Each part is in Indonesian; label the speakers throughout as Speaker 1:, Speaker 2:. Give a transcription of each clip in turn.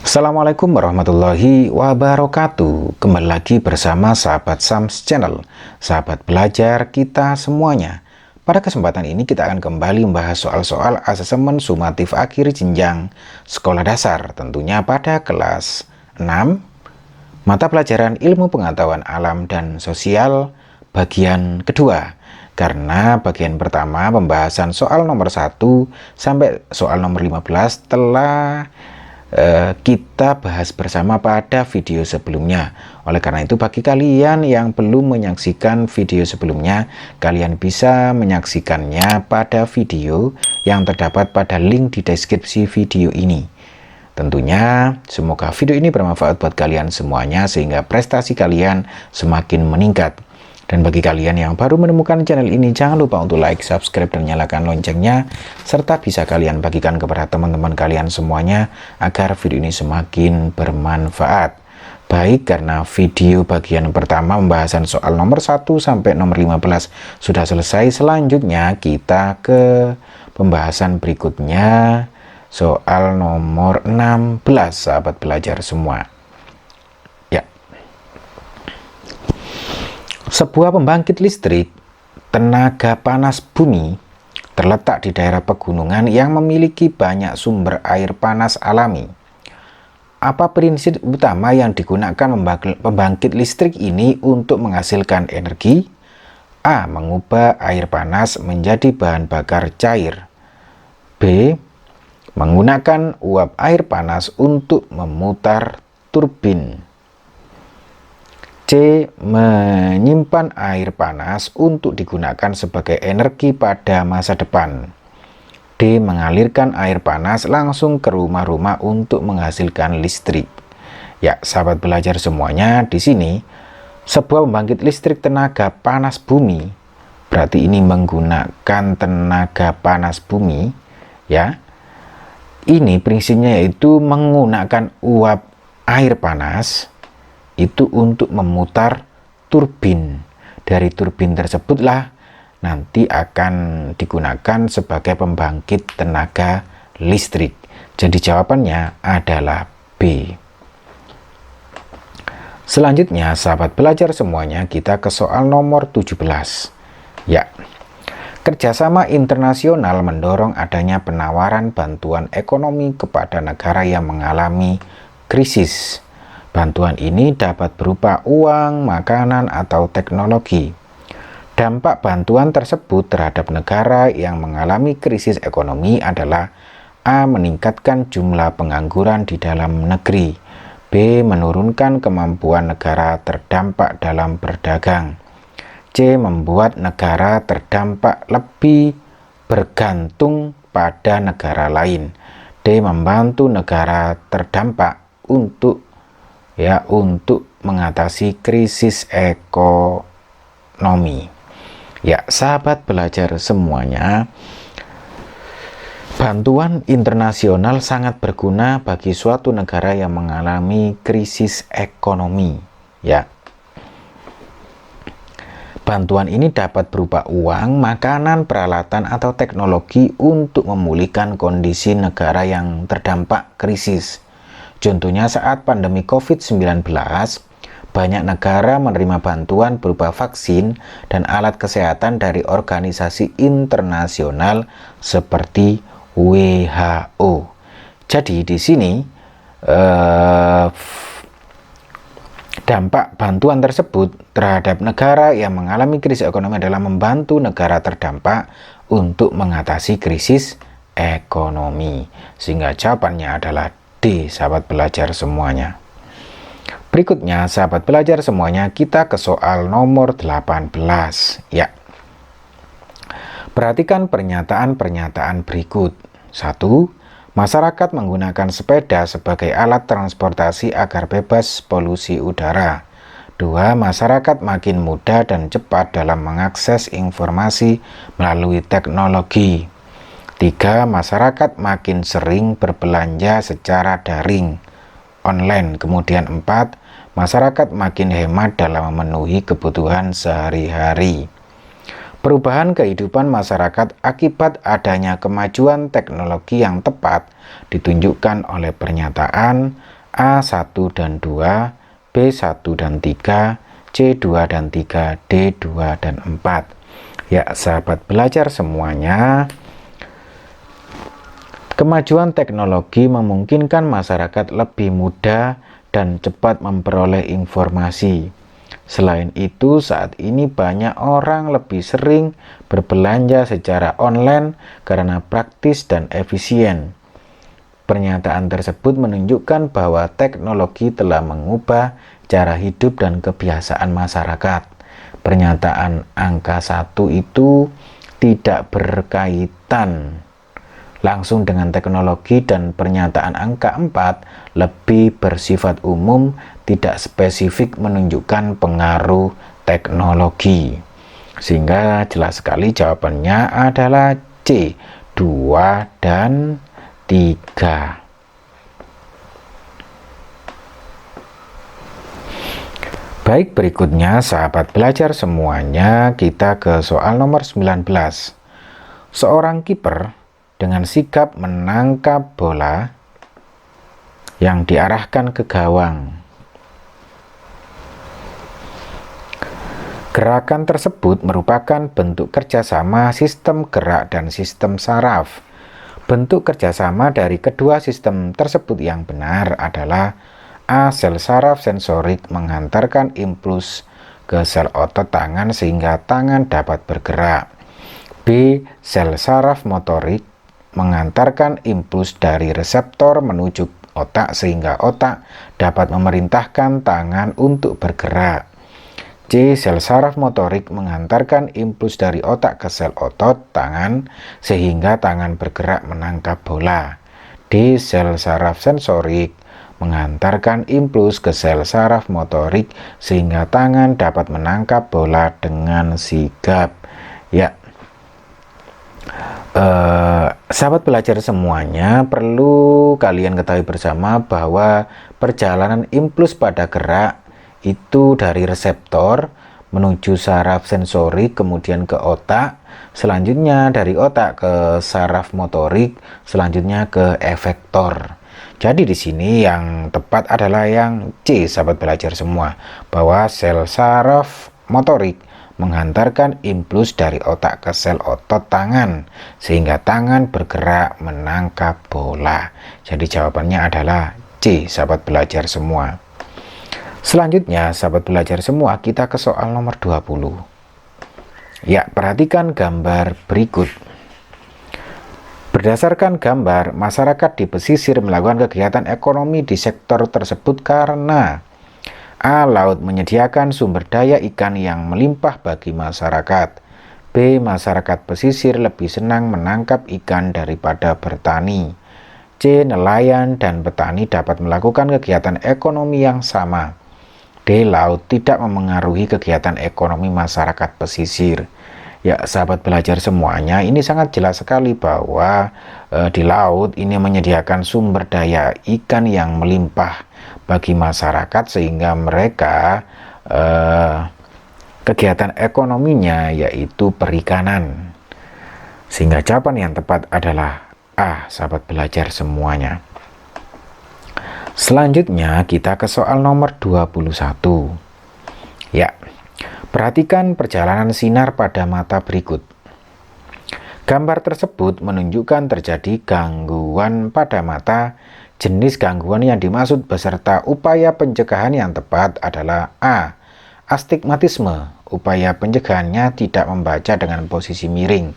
Speaker 1: Assalamualaikum warahmatullahi wabarakatuh. Kembali lagi bersama sahabat Sams Channel, sahabat belajar kita semuanya. Pada kesempatan ini kita akan kembali membahas soal-soal asesmen sumatif akhir jenjang sekolah dasar, tentunya pada kelas 6 mata pelajaran ilmu pengetahuan alam dan sosial bagian kedua. Karena bagian pertama pembahasan soal nomor 1 sampai soal nomor 15 telah kita bahas bersama pada video sebelumnya. Oleh karena itu, bagi kalian yang belum menyaksikan video sebelumnya, kalian bisa menyaksikannya pada video yang terdapat pada link di deskripsi video ini. Tentunya semoga video ini bermanfaat buat kalian semuanya sehingga prestasi kalian semakin meningkat. Dan bagi kalian yang baru menemukan channel ini, jangan lupa untuk like, subscribe, dan nyalakan loncengnya, serta bisa kalian bagikan kepada teman-teman kalian semuanya agar video ini semakin bermanfaat. Baik, karena video bagian pertama pembahasan soal nomor 1 sampai nomor 15 sudah selesai, selanjutnya kita ke pembahasan berikutnya, soal nomor 16, sahabat belajar semua. Sebuah pembangkit listrik tenaga panas bumi terletak di daerah pegunungan yang memiliki banyak sumber air panas alami. Apa prinsip utama yang digunakan pembangkit listrik ini untuk menghasilkan energi? A. Mengubah air panas menjadi bahan bakar cair. B. Menggunakan uap air panas untuk memutar turbin. C. Menyimpan air panas untuk digunakan sebagai energi pada masa depan. D. Mengalirkan air panas langsung ke rumah-rumah untuk menghasilkan listrik. Ya, sahabat belajar semuanya, di sini sebuah pembangkit listrik tenaga panas bumi, berarti ini menggunakan tenaga panas bumi, ya. Ini prinsipnya yaitu menggunakan uap air panas itu untuk memutar turbin. Dari turbin tersebutlah nanti akan digunakan sebagai pembangkit tenaga listrik. Jadi jawabannya adalah B. Selanjutnya, sahabat belajar semuanya, kita ke soal nomor 17. Ya, kerjasama internasional mendorong adanya penawaran bantuan ekonomi kepada negara yang mengalami krisis. Bantuan ini dapat berupa uang, makanan, atau teknologi. Dampak bantuan tersebut terhadap negara yang mengalami krisis ekonomi adalah A. Meningkatkan jumlah pengangguran di dalam negeri. B. Menurunkan kemampuan negara terdampak dalam berdagang. C. Membuat negara terdampak lebih bergantung pada negara lain. D. Membantu negara terdampak untuk mengatasi krisis ekonomi. Ya, sahabat belajar semuanya, bantuan internasional sangat berguna bagi suatu negara yang mengalami krisis ekonomi. Ya, bantuan ini dapat berupa uang, makanan, peralatan, atau teknologi untuk memulihkan kondisi negara yang terdampak krisis. Contohnya saat pandemi COVID-19, banyak negara menerima bantuan berupa vaksin dan alat kesehatan dari organisasi internasional seperti WHO. Jadi di sini dampak bantuan tersebut terhadap negara yang mengalami krisis ekonomi adalah membantu negara terdampak untuk mengatasi krisis ekonomi. Sehingga jawabannya adalah D, sahabat belajar semuanya. Berikutnya, sahabat belajar semuanya, kita ke soal nomor 18. Ya. Perhatikan pernyataan-pernyataan berikut. 1. Masyarakat menggunakan sepeda sebagai alat transportasi agar bebas polusi udara. 2. Masyarakat makin mudah dan cepat dalam mengakses informasi melalui teknologi. 3. Masyarakat makin sering berbelanja secara daring, online. Kemudian 4. Masyarakat makin hemat dalam memenuhi kebutuhan sehari-hari. Perubahan kehidupan masyarakat akibat adanya kemajuan teknologi yang tepat ditunjukkan oleh pernyataan A1 dan 2, B1 dan 3, C2 dan 3, D2 dan 4. Ya, sahabat belajar semuanya, kemajuan teknologi memungkinkan masyarakat lebih mudah dan cepat memperoleh informasi. Selain itu, saat ini banyak orang lebih sering berbelanja secara online karena praktis dan efisien. Pernyataan tersebut menunjukkan bahwa teknologi telah mengubah cara hidup dan kebiasaan masyarakat. Pernyataan angka 1 itu tidak berkaitan langsung dengan teknologi, dan pernyataan angka 4 lebih bersifat umum, tidak spesifik menunjukkan pengaruh teknologi. Sehingga jelas sekali jawabannya adalah C, 2 dan 3. Baik, berikutnya sahabat belajar semuanya, kita ke soal nomor 19. Seorang kiper dengan sigap menangkap bola yang diarahkan ke gawang. Gerakan tersebut merupakan bentuk kerjasama sistem gerak dan sistem saraf. Bentuk kerjasama dari kedua sistem tersebut yang benar adalah A. Sel saraf sensorik menghantarkan impuls ke sel otot tangan sehingga tangan dapat bergerak. B. Sel saraf motorik mengantarkan impuls dari reseptor menuju otak sehingga otak dapat memerintahkan tangan untuk bergerak. C. Sel saraf motorik mengantarkan impuls dari otak ke sel otot tangan sehingga tangan bergerak menangkap bola. D. Sel saraf sensorik mengantarkan impuls ke sel saraf motorik sehingga tangan dapat menangkap bola dengan sigap. Ya, sahabat belajar semuanya, perlu kalian ketahui bersama bahwa perjalanan impuls pada gerak itu dari reseptor menuju saraf sensorik, kemudian ke otak, selanjutnya dari otak ke saraf motorik, selanjutnya ke efektor. Jadi di sini yang tepat adalah yang C, sahabat belajar semua, bahwa sel saraf motorik menghantarkan impuls dari otak ke sel otot tangan sehingga tangan bergerak menangkap bola. Jadi jawabannya adalah C, sahabat belajar semua. Selanjutnya, sahabat belajar semua, kita ke soal nomor 20. Ya, perhatikan gambar berikut. Berdasarkan gambar, masyarakat di pesisir melakukan kegiatan ekonomi di sektor tersebut karena A. Laut menyediakan sumber daya ikan yang melimpah bagi masyarakat. B. Masyarakat pesisir lebih senang menangkap ikan daripada bertani. C. Nelayan dan petani dapat melakukan kegiatan ekonomi yang sama. D. Laut tidak memengaruhi kegiatan ekonomi masyarakat pesisir. Ya, sahabat belajar semuanya, ini sangat jelas sekali bahwa di laut ini menyediakan sumber daya ikan yang melimpah bagi masyarakat sehingga mereka kegiatan ekonominya yaitu perikanan. Sehingga jawaban yang tepat adalah A, sahabat belajar semuanya. Selanjutnya kita ke soal nomor 21. Ya, perhatikan perjalanan sinar pada mata berikut. Gambar tersebut menunjukkan terjadi gangguan pada mata. Jenis gangguan yang dimaksud beserta upaya pencegahan yang tepat adalah A. Astigmatisme. Upaya pencegahannya tidak membaca dengan posisi miring.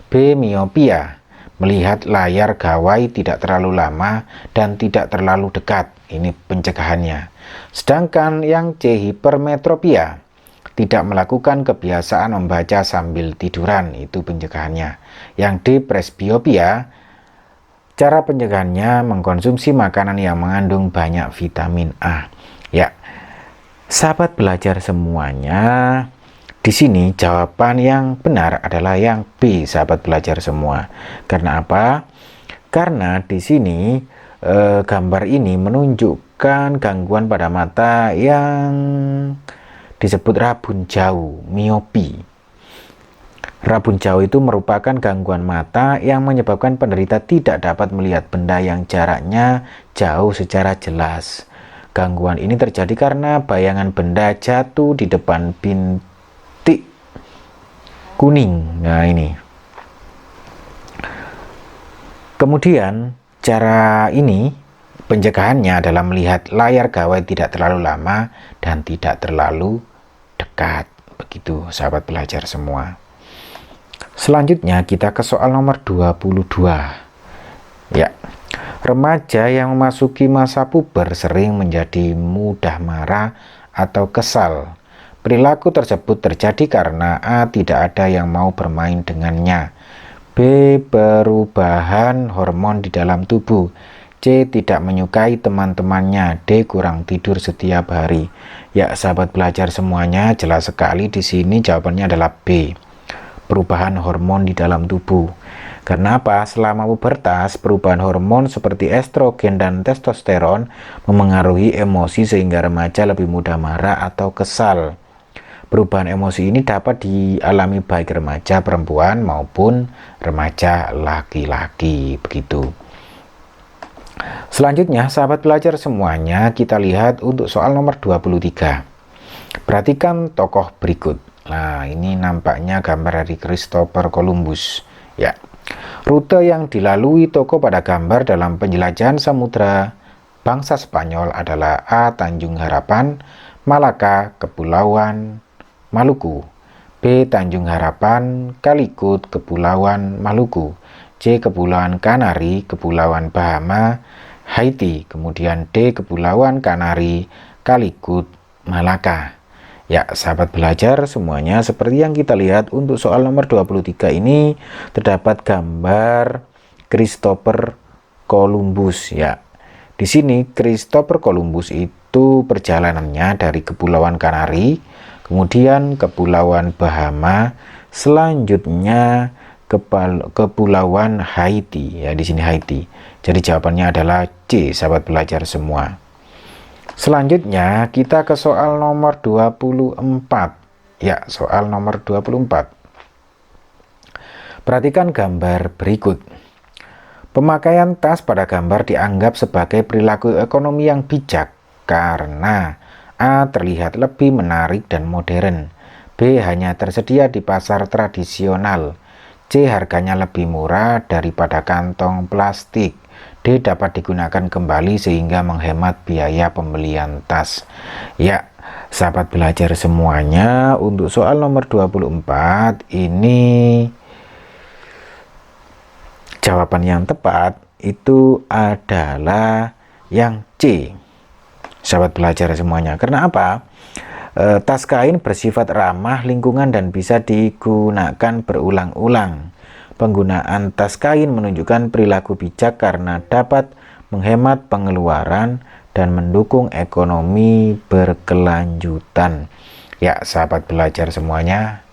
Speaker 1: B. Miopia. Melihat layar gawai tidak terlalu lama dan tidak terlalu dekat. Ini pencegahannya. Sedangkan yang C. Hipermetropia. Tidak melakukan kebiasaan membaca sambil tiduran, itu pencegahannya. Yang D. Presbiopia. Cara pencegahannya mengkonsumsi makanan yang mengandung banyak vitamin A. Ya, sahabat belajar semuanya, di sini jawaban yang benar adalah yang B, sahabat belajar semua. Karena apa? Karena di sini gambar ini menunjukkan gangguan pada mata yang disebut rabun jauh, miopi. Rabun jauh itu merupakan gangguan mata yang menyebabkan penderita tidak dapat melihat benda yang jaraknya jauh secara jelas. Gangguan ini terjadi karena bayangan benda jatuh di depan bintik kuning. Nah, ini. Kemudian, cara ini pencegahannya adalah melihat layar gawai tidak terlalu lama dan tidak terlalu dekat. Begitu, sahabat belajar semua. Selanjutnya kita ke soal nomor 22. Ya, remaja yang memasuki masa puber sering menjadi mudah marah atau kesal. Perilaku tersebut terjadi karena A. Tidak ada yang mau bermain dengannya, B. Perubahan hormon di dalam tubuh, C. Tidak menyukai teman-temannya, D. Kurang tidur setiap hari. Ya, sahabat belajar semuanya, jelas sekali di sini jawabannya adalah B. Perubahan hormon di dalam tubuh. Karena apa? Selama pubertas, perubahan hormon seperti estrogen dan testosteron memengaruhi emosi sehingga remaja lebih mudah marah atau kesal. Perubahan emosi ini dapat dialami baik remaja perempuan maupun remaja laki-laki. Begitu. Selanjutnya, sahabat belajar semuanya, kita lihat untuk soal nomor 23. Perhatikan tokoh berikut. Nah, ini nampaknya gambar dari Christopher Columbus. Ya, rute yang dilalui tokoh pada gambar dalam penjelajahan samudra bangsa Spanyol adalah A. Tanjung Harapan, Malaka, Kepulauan Maluku, B. Tanjung Harapan, Calicut, Kepulauan Maluku, C. Kepulauan Kanari, Kepulauan Bahama, Haiti, kemudian D. Kepulauan Kanari, Calicut, Malaka. Ya, sahabat belajar semuanya, seperti yang kita lihat untuk soal nomor 23 ini terdapat gambar Christopher Columbus. Ya, di sini Christopher Columbus itu perjalanannya dari Kepulauan Kanari, kemudian Kepulauan Bahama, selanjutnya Kepulauan Haiti. Ya, di sini Haiti. Jadi jawabannya adalah C, sahabat belajar semua. Selanjutnya kita ke soal nomor 24. Ya, soal nomor 24. Perhatikan gambar berikut. Pemakaian tas pada gambar dianggap sebagai perilaku ekonomi yang bijak karena A. Terlihat lebih menarik dan modern, B. Hanya tersedia di pasar tradisional, C. Harganya lebih murah daripada kantong plastik, D. Dapat digunakan kembali sehingga menghemat biaya pembelian tas. Ya, sahabat belajar semuanya, untuk soal nomor 24 ini jawaban yang tepat itu adalah yang C, sahabat belajar semuanya. Karena apa? Tas kain bersifat ramah lingkungan dan bisa digunakan berulang-ulang. Penggunaan tas kain menunjukkan perilaku bijak karena dapat menghemat pengeluaran dan mendukung ekonomi berkelanjutan. Ya, sahabat belajar semuanya,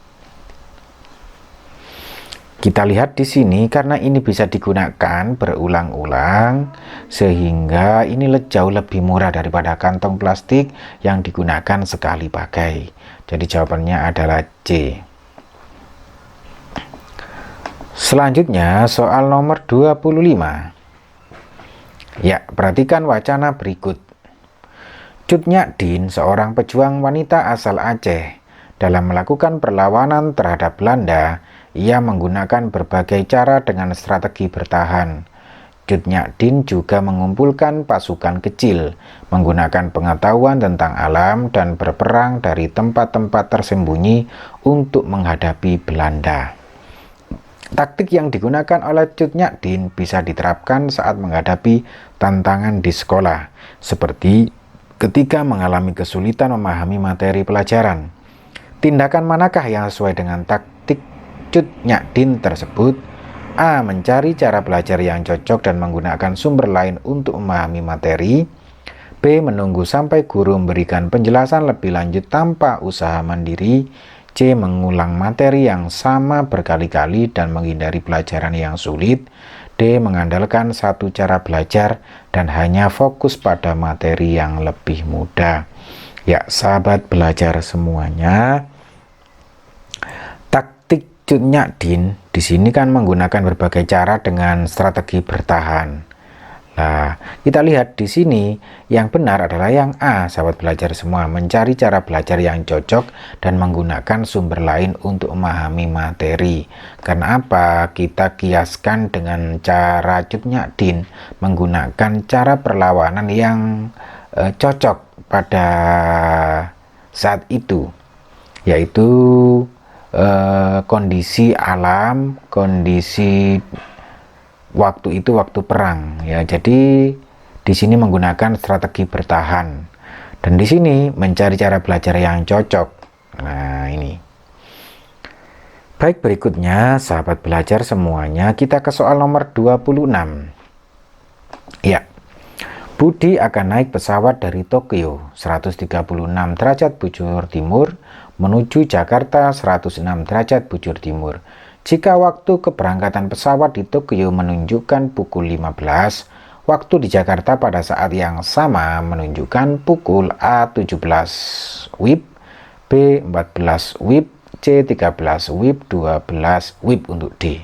Speaker 1: kita lihat di sini karena ini bisa digunakan berulang-ulang sehingga ini jauh lebih murah daripada kantong plastik yang digunakan sekali pakai. Jadi jawabannya adalah C. Selanjutnya soal nomor 25. Ya, perhatikan wacana berikut. Cut Nyak Dien, seorang pejuang wanita asal Aceh, dalam melakukan perlawanan terhadap Belanda, ia menggunakan berbagai cara dengan strategi bertahan. Cut Nyak Dien juga mengumpulkan pasukan kecil, menggunakan pengetahuan tentang alam dan berperang dari tempat-tempat tersembunyi untuk menghadapi Belanda. Taktik yang digunakan oleh Cut Nyak Dien bisa diterapkan saat menghadapi tantangan di sekolah, seperti ketika mengalami kesulitan memahami materi pelajaran. Tindakan manakah yang sesuai dengan taktik Cut Nyak Dien tersebut? A. Mencari cara belajar yang cocok dan menggunakan sumber lain untuk memahami materi. B. Menunggu sampai guru memberikan penjelasan lebih lanjut tanpa usaha mandiri. C. Mengulang materi yang sama berkali-kali dan menghindari pelajaran yang sulit. D. Mengandalkan satu cara belajar dan hanya fokus pada materi yang lebih mudah. Ya, sahabat belajar semuanya, taktik Cut Nyak Dien di sini kan menggunakan berbagai cara dengan strategi bertahan. Nah, kita lihat di sini yang benar adalah yang A, sahabat belajar semua, mencari cara belajar yang cocok dan menggunakan sumber lain untuk memahami materi. Karena apa? Kita kiaskan dengan cara Cut Nyak Dien menggunakan cara perlawanan yang cocok pada saat itu, yaitu kondisi alam, kondisi waktu itu waktu perang ya. Jadi di sini menggunakan strategi bertahan dan di sini mencari cara belajar yang cocok. Nah, ini. Baik, berikutnya sahabat belajar semuanya, kita ke soal nomor 26. Ya. Budi akan naik pesawat dari Tokyo 136 derajat bujur timur menuju Jakarta 106 derajat bujur timur. Jika waktu keberangkatan pesawat di Tokyo menunjukkan pukul 15, waktu di Jakarta pada saat yang sama menunjukkan pukul A 17 WIB, B 14 WIB, C 13 WIB, 12 WIB untuk D.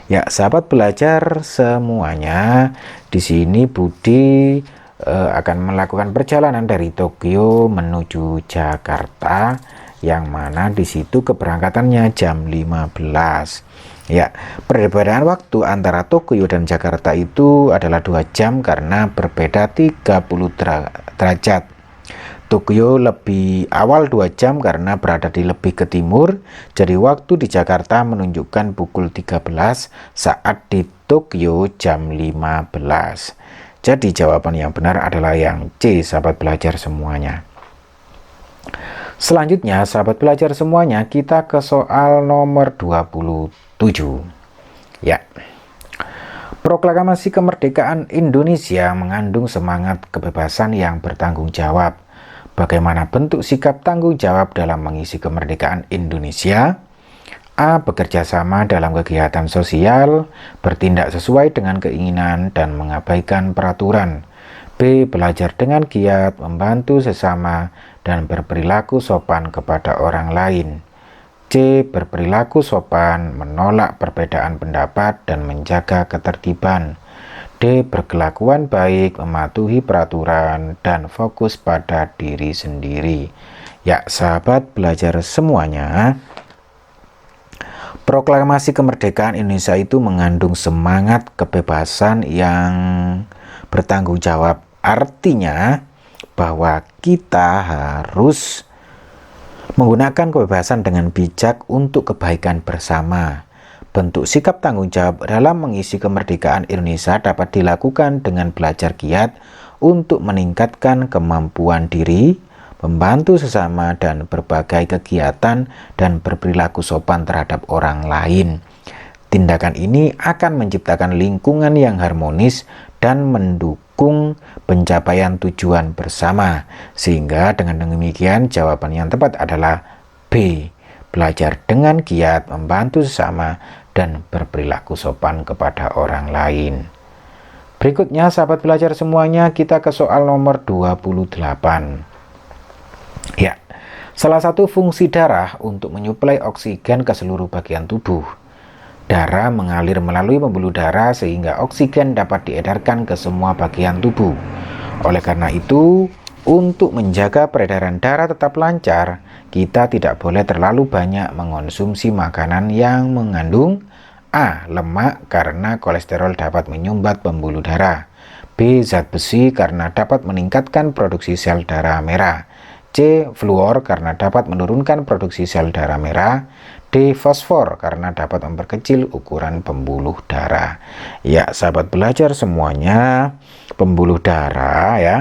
Speaker 1: Ya, sahabat belajar semuanya, di sini Budi akan melakukan perjalanan dari Tokyo menuju Jakarta, yang mana di situ keberangkatannya jam 15. Ya, perbedaan waktu antara Tokyo dan Jakarta itu adalah 2 jam karena berbeda 30 derajat. Tokyo lebih awal 2 jam karena berada di lebih ke timur, jadi waktu di Jakarta menunjukkan pukul 13 saat di Tokyo jam 15. Jadi jawaban yang benar adalah yang C, sahabat belajar semuanya. Selanjutnya, sahabat belajar semuanya, kita ke soal nomor 27. Ya. Proklamasi kemerdekaan Indonesia mengandung semangat kebebasan yang bertanggung jawab. Bagaimana bentuk sikap tanggung jawab dalam mengisi kemerdekaan Indonesia? A. Bekerja sama dalam kegiatan sosial, bertindak sesuai dengan keinginan dan mengabaikan peraturan. B. Belajar dengan giat, membantu sesama, dan berperilaku sopan kepada orang lain. C. Berperilaku sopan, menolak perbedaan pendapat, dan menjaga ketertiban. D. Berkelakuan baik, mematuhi peraturan, dan fokus pada diri sendiri. Ya, sahabat belajar semuanya, proklamasi kemerdekaan Indonesia itu mengandung semangat kebebasan yang bertanggung jawab. Artinya bahwa kita harus menggunakan kebebasan dengan bijak untuk kebaikan bersama. Bentuk sikap tanggung jawab dalam mengisi kemerdekaan Indonesia dapat dilakukan dengan belajar giat untuk meningkatkan kemampuan diri, membantu sesama, dan berbagai kegiatan dan berperilaku sopan terhadap orang lain. Tindakan ini akan menciptakan lingkungan yang harmonis dan mendukung pencapaian tujuan bersama. Sehingga dengan demikian jawaban yang tepat adalah B. Belajar dengan giat, membantu sesama, dan berperilaku sopan kepada orang lain. Berikutnya sahabat belajar semuanya, kita ke soal nomor 28. Ya, salah satu fungsi darah untuk menyuplai oksigen ke seluruh bagian tubuh. Darah mengalir melalui pembuluh darah sehingga oksigen dapat diedarkan ke semua bagian tubuh. Oleh karena itu, untuk menjaga peredaran darah tetap lancar, kita tidak boleh terlalu banyak mengonsumsi makanan yang mengandung A. Lemak karena kolesterol dapat menyumbat pembuluh darah. B. Zat besi karena dapat meningkatkan produksi sel darah merah. C. Fluor karena dapat menurunkan produksi sel darah merah. D. Fosfor karena dapat memperkecil ukuran pembuluh darah. Ya, sahabat belajar semuanya, pembuluh darah ya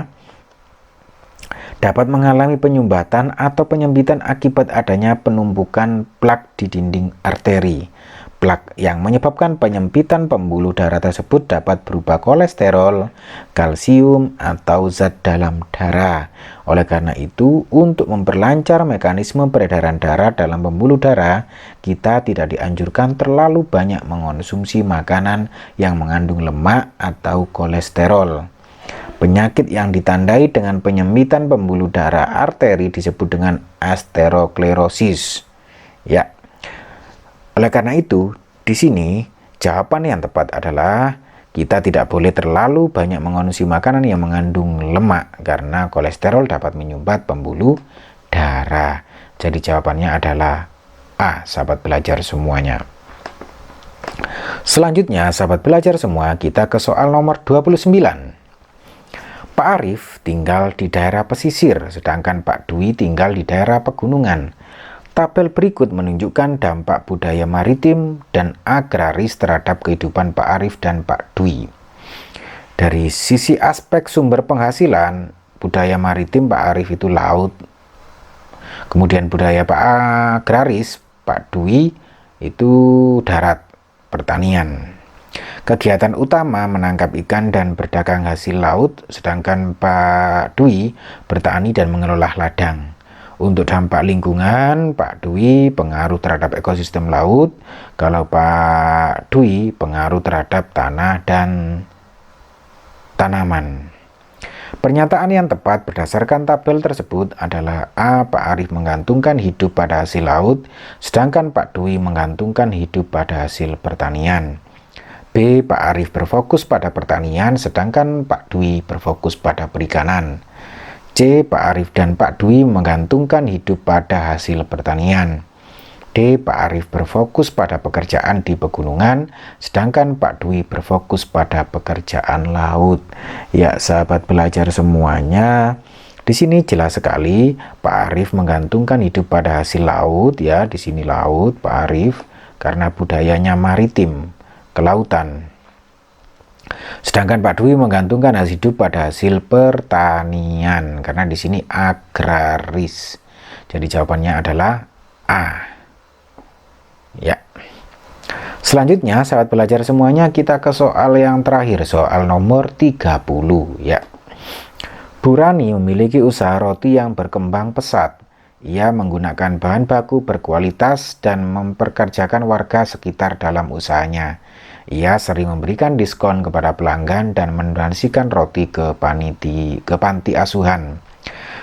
Speaker 1: dapat mengalami penyumbatan atau penyempitan akibat adanya penumpukan plak di dinding arteri. Plak yang menyebabkan penyempitan pembuluh darah tersebut dapat berupa kolesterol, kalsium, atau zat dalam darah. Oleh karena itu, untuk memperlancar mekanisme peredaran darah dalam pembuluh darah, kita tidak dianjurkan terlalu banyak mengonsumsi makanan yang mengandung lemak atau kolesterol. Penyakit yang ditandai dengan penyempitan pembuluh darah arteri disebut dengan aterosklerosis. Ya. Oleh karena itu, di sini jawaban yang tepat adalah kita tidak boleh terlalu banyak mengonsumsi makanan yang mengandung lemak karena kolesterol dapat menyumbat pembuluh darah. Jadi jawabannya adalah A, sahabat belajar semuanya. Selanjutnya, sahabat belajar semua, kita ke soal nomor 29. Pak Arif tinggal di daerah pesisir, sedangkan Pak Dwi tinggal di daerah pegunungan. Tabel berikut menunjukkan dampak budaya maritim dan agraris terhadap kehidupan Pak Arif dan Pak Dwi. Dari sisi aspek sumber penghasilan, budaya maritim Pak Arif itu laut. Kemudian budaya Pak agraris, Pak Dwi itu darat, pertanian. Kegiatan utama menangkap ikan dan berdagang hasil laut, sedangkan Pak Dwi bertani dan mengelola ladang. Untuk dampak lingkungan, Pak Dwi pengaruh terhadap ekosistem laut, kalau Pak Dwi pengaruh terhadap tanah dan tanaman. Pernyataan yang tepat berdasarkan tabel tersebut adalah A. Pak Arif menggantungkan hidup pada hasil laut, sedangkan Pak Dwi menggantungkan hidup pada hasil pertanian. B. Pak Arif berfokus pada pertanian, sedangkan Pak Dwi berfokus pada perikanan. C. Pak Arif dan Pak Dwi menggantungkan hidup pada hasil pertanian. D. Pak Arif berfokus pada pekerjaan di pegunungan, sedangkan Pak Dwi berfokus pada pekerjaan laut. Ya, sahabat belajar semuanya, di sini jelas sekali Pak Arif menggantungkan hidup pada hasil laut, ya, di sini laut Pak Arif karena budayanya maritim, kelautan. Sedangkan Pak Dwi menggantungkan hasil hidup pada hasil pertanian karena di sini agraris. Jadi jawabannya adalah A. Ya. Selanjutnya, sahabat belajar semuanya, kita ke soal yang terakhir, soal nomor 30, ya. Bu Rani memiliki usaha roti yang berkembang pesat. Ia menggunakan bahan baku berkualitas dan memperkerjakan warga sekitar dalam usahanya. Ia sering memberikan diskon kepada pelanggan dan mendonasikan roti ke panti asuhan.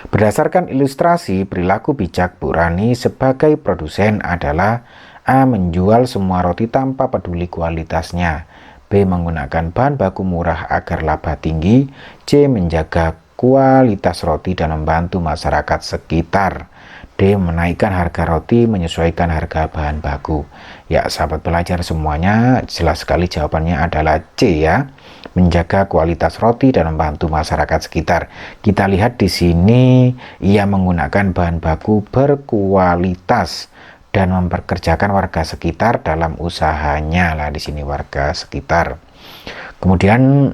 Speaker 1: Berdasarkan ilustrasi, perilaku bijak Bu Rani sebagai produsen adalah A. Menjual semua roti tanpa peduli kualitasnya. B. Menggunakan bahan baku murah agar laba tinggi. C. Menjaga kualitas roti dan membantu masyarakat sekitar. D. Menaikkan harga roti menyesuaikan harga bahan baku. Ya, sahabat belajar semuanya, jelas sekali jawabannya adalah C, ya. Menjaga kualitas roti dan membantu masyarakat sekitar. Kita lihat di sini ia menggunakan bahan baku berkualitas dan memperkerjakan warga sekitar dalam usahanya. Lah di sini warga sekitar. Kemudian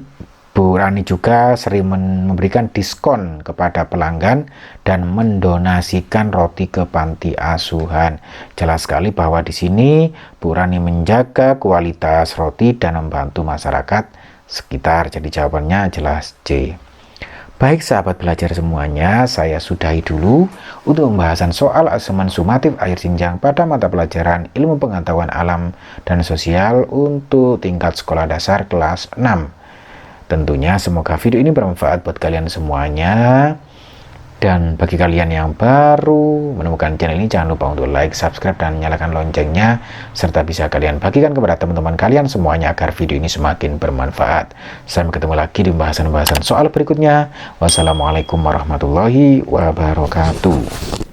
Speaker 1: Bu Rani juga sering memberikan diskon kepada pelanggan dan mendonasikan roti ke panti asuhan. Jelas sekali bahwa di sini Bu Rani menjaga kualitas roti dan membantu masyarakat sekitar. Jadi jawabannya jelas C. Baik sahabat belajar semuanya, saya sudahi dulu untuk pembahasan soal asemen sumatif akhir jenjang pada mata pelajaran ilmu pengetahuan alam dan sosial untuk tingkat sekolah dasar kelas 6. Tentunya semoga video ini bermanfaat buat kalian semuanya. Dan bagi kalian yang baru menemukan channel ini, jangan lupa untuk like, subscribe, dan nyalakan loncengnya, serta bisa kalian bagikan kepada teman-teman kalian semuanya agar video ini semakin bermanfaat. Sampai ketemu lagi di pembahasan-pembahasan soal berikutnya. Wassalamualaikum warahmatullahi wabarakatuh.